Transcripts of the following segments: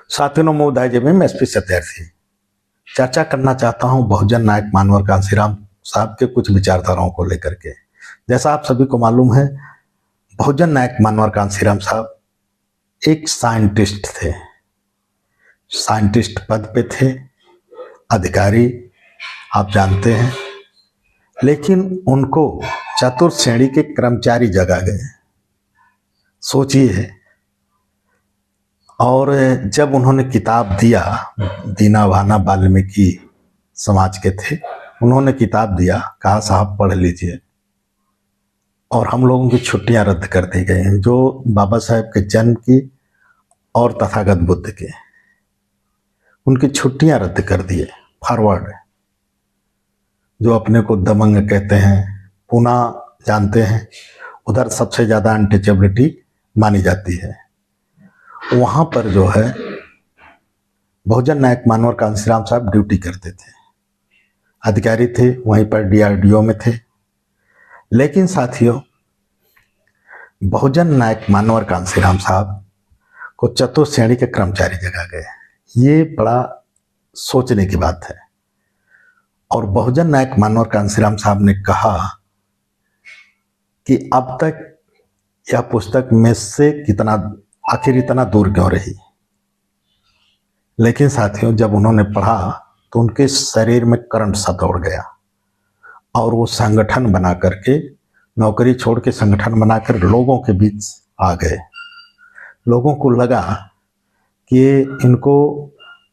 साथियों, नमोदाय जय भीम। एसपी सत्यार्थी चर्चा करना चाहता हूं बहुजन नायक मानवर कांशीराम साहब के कुछ विचारधाराओं को लेकर के। जैसा आप सभी को मालूम है, बहुजन नायक मानवर कांशीराम साहब एक साइंटिस्ट थे, साइंटिस्ट पद पे थे, अधिकारी आप जानते हैं, लेकिन उनको चतुर्थ श्रेणी के कर्मचारी जगा गए। सोचिए। और जब उन्होंने किताब दिया, दीना भाना वाल्मीकि समाज के थे, उन्होंने किताब दिया, कहा साहब पढ़ लीजिए, और हम लोगों की छुट्टियां रद्द कर दी गई हैं, जो बाबा साहेब के जन्म की और तथागत बुद्ध के, उनकी छुट्टियां रद्द कर दिए। फॉरवर्ड, जो अपने को दबंग कहते हैं, पूना जानते हैं, उधर सबसे ज्यादा अनटचेबिलिटी मानी जाती है। वहां पर जो है बहुजन नायक मानवर कांशीराम साहब ड्यूटी करते थे, अधिकारी थे, वहीं पर डीआरडीओ में थे। लेकिन साथियों, बहुजन नायक मानवर कांशीराम साहब को चतुर्थ श्रेणी के कर्मचारी जगा गए। ये बड़ा सोचने की बात है। और बहुजन नायक मानवर कांशीराम साहब ने कहा कि अब तक यह पुस्तक में से कितना आखिर इतना दूर क्यों रही। लेकिन साथियों, जब उन्होंने पढ़ा तो उनके शरीर में करंट सा दौड़ गया और वो संगठन बना करके, नौकरी छोड़ के संगठन बनाकर लोगों के बीच आ गए। लोगों को लगा कि इनको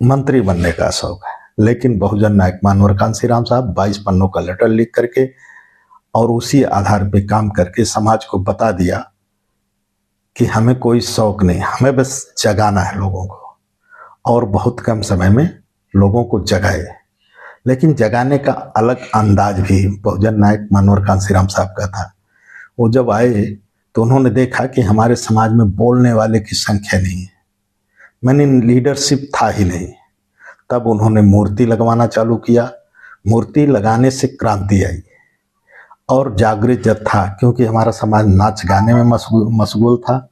मंत्री बनने का शौक है। लेकिन बहुजन नायक मानवर कांशीराम साहब 22 पन्नों का लेटर लिख करके और उसी आधार पे काम करके समाज को बता दिया कि हमें कोई शौक नहीं, हमें बस जगाना है लोगों को। और बहुत कम समय में लोगों को जगाए। लेकिन जगाने का अलग अंदाज भी बहुजन नायक मानवर कांशीराम साहब का था। वो जब आए तो उन्होंने देखा कि हमारे समाज में बोलने वाले की संख्या नहीं है, मैंने लीडरशिप था ही नहीं। तब उन्होंने मूर्ति लगवाना चालू किया। मूर्ति लगाने से क्रांति आई और जागृत जत्था, क्योंकि हमारा समाज नाच गाने में मशगूल था,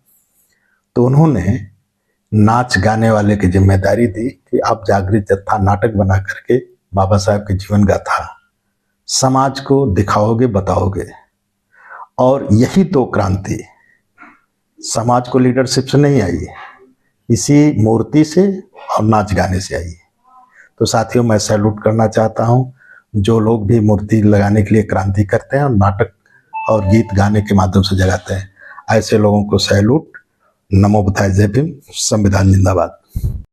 तो उन्होंने नाच गाने वाले की जिम्मेदारी दी कि आप जागृत जत्था नाटक बना करके बाबा साहब के जीवन गाथा समाज को दिखाओगे, बताओगे। और यही तो क्रांति समाज को लीडरशिप से नहीं आई, इसी मूर्ति से और नाच गाने से आई। तो साथियों, मैं सैल्यूट करना चाहता हूँ जो लोग भी मूर्ति लगाने के लिए क्रांति करते हैं और नाटक और गीत गाने के माध्यम से जगाते हैं। ऐसे लोगों को सैल्यूट। नमो बुद्धाय, जय भीम, संविधान जिंदाबाद।